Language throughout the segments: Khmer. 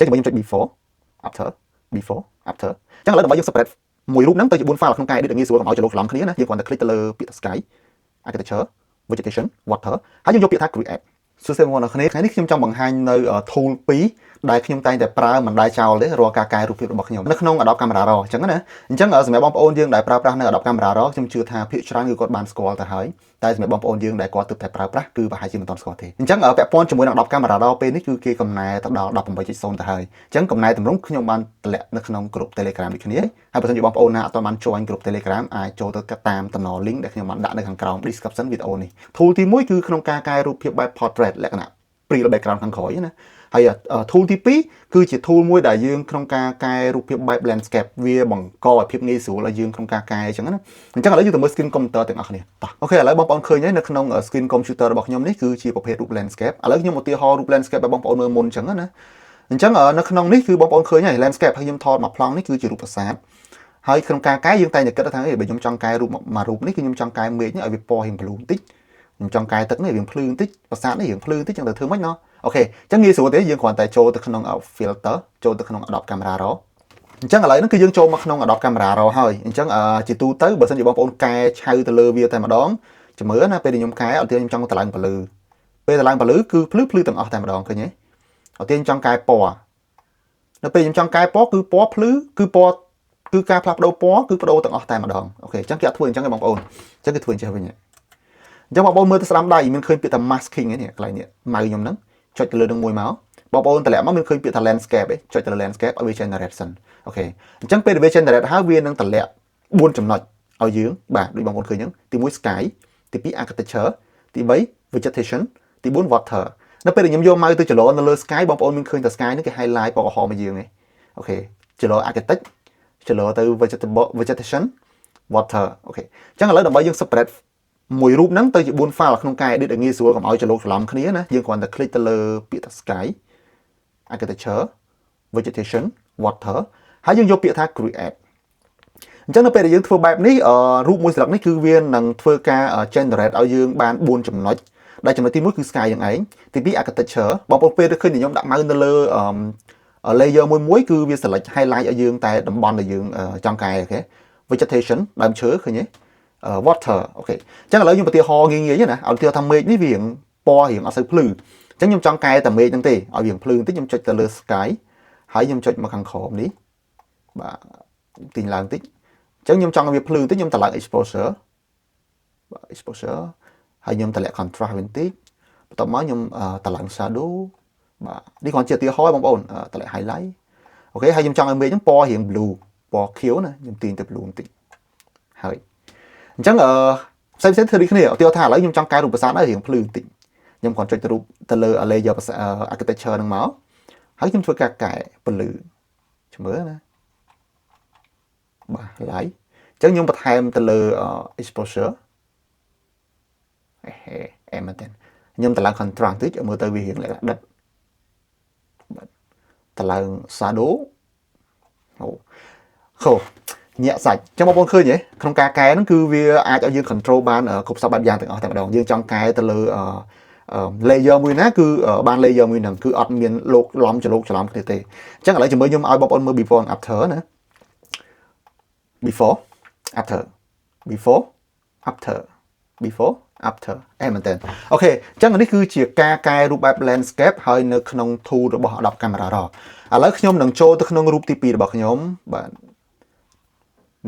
ចឹងខ្ញុំចុច before after before after ចឹងឥឡូវដើម្បីយើង separate មួយរូបហ្នឹងទៅជា4 file ក្នុងការ edit ឲ្យងាយស្រួលកុំឲ្យច្រឡំគ្នាណាយើងគ្រាន់តែ click ទៅលើពាក្យ sky architecture vegetation water ហើយយើងយកពាក្យថា create សួស្តីបងប្អូនអ្នកគ្នាថ្ងៃនេះខ្ញុំចង់បង្ហាញនៅ tool 2ដែលខ្ញុំតែងតែប្រើមិនដែលចោលទេរាល់ការកែរូបភាពរបស់ខ្ញុំនៅក្នុង Adobe Camera Raw អញ្ចឹងណាអញ្ចឹងសម្រាប់បងប្អូនយើងដែលប្រើប្រាស់នៅ Adobe Camera Raw ខ្ញុំជឿថាភាគច្រើនគឺគាត់បានស្គាល់ទៅហើយតែសម្រាប់បងប្អូនយើងដែលគាត់ទើបតែប្រើប្រាស់គឺប្រហែលជាមិនទាន់ស្គាល់ទេអញ្ចឹងពាក់ព័ន្ធជាមួយនឹង Adobe Camera Raw ពេលនេះគឺគេកំណែទៅដល់ 18.0 ទៅហើយអញ្ចឹងកំណែតម្រង់ខ្ញុំបានតម្លាក់នៅក្នុង group Telegram ដូចគ្នាហើយបើសិនជាបងប្អូនណាអត់បាន join group Telegram អាចចូលទៅតាមតំណ link ដែលខ្ញុំបានដាក់នៅខាងក្រោម description វីដេអូនេះ tool ទី1គឺក្នុងការកែរូបភាពបែប portrait លក្ខណៈ pre background ខាងក្រោយណាហើយ tool ទី2គឺជា tool មួយដែលយើងក្នុងការកែរូបភាពបែប landscape វាបង្កឲ្យភាពងាយស្រួលឲ្យយើងក្នុងការកែអញ្ចឹងណាអញ្ចឹងឥឡូវយើងទៅមើល screen computer ទាំងអស់គ្នាតោះអូខេឥឡូវបងប្អូនឃើញហើយនៅក្នុង screen computer របស់ខ្ញុំនេះគឺជាប្រភេទរូប landscape ឥឡូវខ្ញុំឧទាហរណ៍រូប landscape ឲ្យបងប្អូនមើលមុនអញ្ចឹងណាអញ្ចឹងនៅក្នុងនេះគឺបងប្អូនឃើញហើយ landscape ហើយខ្ញុំថតមកប្លង់នេះគឺជារូបប្រាសាទហើយក្នុងការកែយើងតែងតែគិតថាបើខ្ញុំចង់កែរូបមួយរូបនេះគឺខ្ញុំចង់កែមេឃនេះឲ្យវាពណ៌រៀង blue បន្តិចខ្ញុំចង់កែទឹកនេះរៀងភ្លឺបន្តិចប្រាសាទនេះរៀងភ្លឺបន្តិចចឹងទៅធ្វើម៉េចណោះអូខេអញ្ចឹងងាយស្រួលទេយើងគ្រាន់តែចូលទៅក្នុង filter ចូលទៅក្នុង Adobe Camera Raw អញ្ចឹងឥឡូវហ្នឹងគឺយើងចូលមកក្នុង Adobe Camera Raw ហើយអញ្ចឹងជាទូទៅបើសិនជាបងប្អូនកែឆៅទៅលើវាតែម្ដងជំរឿណាពេលដែលខ្ញុំកែអត់ទេខ្ញុំចង់តម្លើងពលឺពេលតម្លើងពលឺគឺភ្លឺទាំងអស់តែម្ដងឃើញទេអត់ទេខ្ញុំចង់កែពណ៌នៅពេលខ្ញុំចង់កែពណ៌គឺពណ៌ភ្លឺគឺពណ៌គឺការផ្លាស់ប្ដូរពណ៌គឺបដូរទាំងអស់តែម្ដងអូខេអញ្ចឹងគេអត់ធ្វើអញ្ចឹងទេបងប្អូនអញ្ចឹងគេធ្វើអញ្ចឹងវិញអញ្ចឹងបងប្អូនមើលទៅស្ដាំដៃមានឃើញពាក្យថា masking នេះកន្លែងនេះម៉ៅខ្ញុំហ្នឹងចុចទៅលើនឹងមួយមកបងប្អូនតម្លាក់មកមានឃើញពាក្យថា landscape ឯងចុចទៅលើ landscape ឲ្យវា generate សិនអូខេអញ្ចឹងពេលវា generate ហើយវានឹងតម្លាក់4ចំណុចឲ្យយើងបាទដូចបងប្អូនឃើញអញ្ចឹងទី1 sky ទី2 architecture ទី3 vegetation ទី4 water នៅពេលដែលខ្ញុំយកម៉ៅទៅចលនៅលើ sky បងប្អូនមានឃើញថា sky នេះគេ highlight ពណ៌ក្រហមឲ្យយើងឯងអូខេចល architect ចលទៅ vegetation water អូខេអញ្ចឹងឥឡូវដើម្បីយើង separate មួយរូបហ្នឹងទៅជា4 file ក្នុងការ edit ឲ្យងាយស្រួលកុំឲ្យច្រឡំគ្នាណាយើងគ្រាន់តែ click ទៅលើពាក្យថា sky architecture vegetation water ហើយយើងយកពាក្យថា create អញ្ចឹងនៅពេលដែលយើងធ្វើបែបនេះរូបមួយស្លឹកនេះគឺវានឹងធ្វើការ generate ឲ្យយើងបាន4ចំណុចដែលចំណុចទី1គឺ sky យ៉ាងឯងទី2 architecture បងប្អូនពេលឃើញខ្ញុំដាក់ម៉ៅនៅលើ layer មួយគឺវា select highlight ឲ្យយើងតែតំបន់ដែលយើងចង់កែអូខេ vegetation ដើមឈើឃើញទេwater អូខេអញ្ចឹងឥឡូវខ្ញុំឧទាហរណ៍ងាយៗណាឧទាហរណ៍ថាមេឃនេះវារៀងពណ៌រៀងអត់សូវភ្លឺអញ្ចឹងខ្ញុំចង់កែតែមេឃហ្នឹងទេឲ្យរៀងភ្លឺបន្តិចខ្ញុំចុចទៅលើ sky ហើយខ្ញុំចុចមកខាងក្រោមនេះបាទទីឡើងបន្តិចអញ្ចឹងខ្ញុំចង់ឲ្យវាភ្លឺបន្តិចខ្ញុំតម្លើង exposure បាទ exposure ហើយខ្ញុំតម្លាក់ contrast បន្តិចបន្ទាប់មកខ្ញុំតម្លើង shadow បាទនេះគ្រាន់ជាឧទាហរណ៍បងប្អូនតម្លាក់ highlight អូខេហើយខ្ញុំចង់ឲ្យមេឃហ្នឹងពណ៌រៀង blue ពណ៌ខៀវណាខ្ញុំទាញទៅ blue បន្តិចហើយអញ្ចឹងផ្សេងធ្វើដូចគ្នាឧទាហរណ៍ថាឥឡូវខ្ញុំចង់កែរូបប្រាសាទឲ្យរៀងភ្លឺបន្តិចខ្ញុំគ្រាន់ចុចទៅរូបទៅលើ layer architecture ហ្នឹងមកហើយខ្ញុំធ្វើការកែពលឺជំរឿណាបាទ light អញ្ចឹងខ្ញុំបន្ថែមទៅលើ exposure អេមែនទេខ្ញុំតម្លើង contrast តិចមើលទៅវារៀងលក្ខណៈដិតបាទតម្លើង shadow អូខូញាក់សាច់ចឹងបងប្អូនឃើញទេក្នុងការកែហ្នឹងគឺវាអាចឲ្យយើង control បានគ្រប់សពបែបយ៉ាងទាំងអស់តែម្ដងយើងចង់កែទៅលើlayer មួយណាគឺបាន layer មួយហ្នឹងគឺអត់មានលោកឡំច្រឡំគ្នាទេអញ្ចឹងឥឡូវជាមួយខ្ញុំឲ្យបងប្អូនមើល before and after ណា before after before after before after មែនតើអូខេអញ្ចឹងនេះគឺជាការកែរូបបែប landscape ហើយនៅក្នុង tool របស់ Adobe Camera Raw ឥឡូវខ្ញុំនឹងចូលទៅក្នុងរូបទី2របស់ខ្ញុំបាទ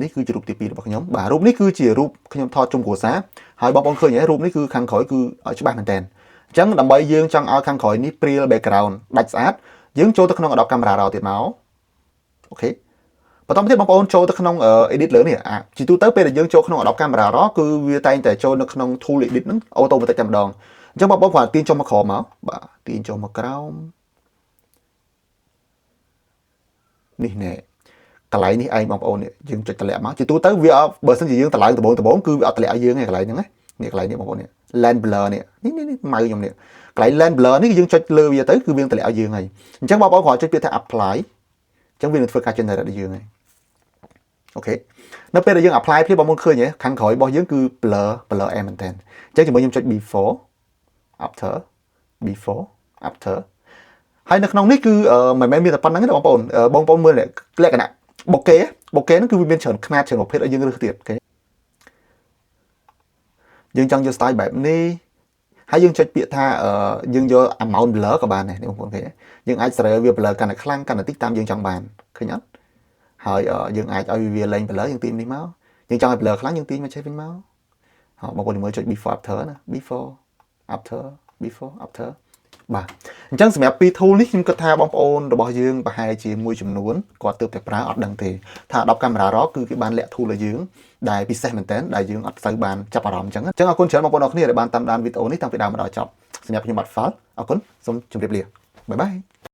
នេះគឺជារូបទី2របស់ខ្ញុំបាទរូបនេះគឺជារូបខ្ញុំថតជុំគ្រួសារហើយបងប្អូនឃើញទេរូបនេះគឺខាងក្រោយគឺឲ្យច្បាស់មែនតើអញ្ចឹងដើម្បីយើងចង់ឲ្យខាងក្រោយនេះ Priel background ដាច់ស្អាតយើងចូលទៅក្នុង Adobe Camera Raw ទៀតមកអូខេបន្តមកទៀតបងប្អូនចូលទៅក្នុង edit លើនេះជាទូទៅពេលដែលយើងចូលក្នុង Adobe Camera Raw គឺវាតែងតែចូលនៅក្នុង tool edit ហ្នឹង automatic តែម្ដងអញ្ចឹងបងប្អូនគ្រាន់តែទាញចុះមកក្រោមមកបាទទាញចុះមកក្រោមនេះណែកន្លែងនេះឯងបងប្អូននេះយើងចុចតម្លាក់មកជាទូទៅវាបើសិនជាយើងតម្លើងដំបូងគឺវាអត់តម្លាក់ឲ្យយើងទេកន្លែងហ្នឹងណានេះកន្លែងនេះបងប្អូននេះ land blur នេះម៉ៅខ្ញុំនេះកន្លែង land blur នេះគឺយើងចុចលើវាទៅគឺវាតម្លាក់ឲ្យយើងហើយអញ្ចឹងបងប្អូនគ្រាន់ចុចពាក្យថា apply អញ្ចឹងវានឹងធ្វើការ generate ឲ្យយើងហើយអូខេនៅពេលដែលយើង apply ព្រាបបងប្អូនឃើញទេខាងក្រោយរបស់យើងគឺ blur មែនតើអញ្ចឹងជាមួយខ្ញុំចុច before after before after ហើយនៅក្នុងនេះគឺមិនមែនមានតែប៉ុណ្្នឹងទេបងប្អូនបងប្អូនមើលលក្ខណៈបូកេហ្នឹងគឺវាមានច្រើនខ្នាតច្រើនប្រភេទឲ្យយើងរើសទៀតអូខេយើងចង់យក style បែបនេះហើយយើងចុចពាក្យថាយើងយក amount blur ក៏បានដែរបងប្អូនឃើញយើងអាចសេរីវា blur កាន់តែខ្លាំងកាន់តែតិចតាមយើងចង់បានឃើញអត់ហើយយើងអាចឲ្យវាលែង blur យើងទាញនេះមកយើងចង់ឲ្យ blur ខ្លាំងយើងទាញមកចេះវិញមកហៅបងប្អូនមើលចុច before after ណា before after បាទអញ្ចឹងសម្រាប់ពី tool នេះខ្ញុំគិតថាបងប្អូនរបស់យើងប្រហែលជាមួយចំនួនគាត់ទើបតែប្រើអត់ដឹងទេថា Adobe Camera Raw គឺគេបានលាក់ tool ឲ្យយើងដែលពិសេសមែនតើដែលយើងអត់សូវបានចាប់អារម្មណ៍អញ្ចឹងអរគុណច្រើនបងប្អូនអរគ្នាដែលបានតាមដានវីដេអូនេះតាំងពីដើមមកដល់ចប់សម្រាប់ខ្ញុំបាទ Fal អរគុណសូមជម្រាបលាបាយបាយ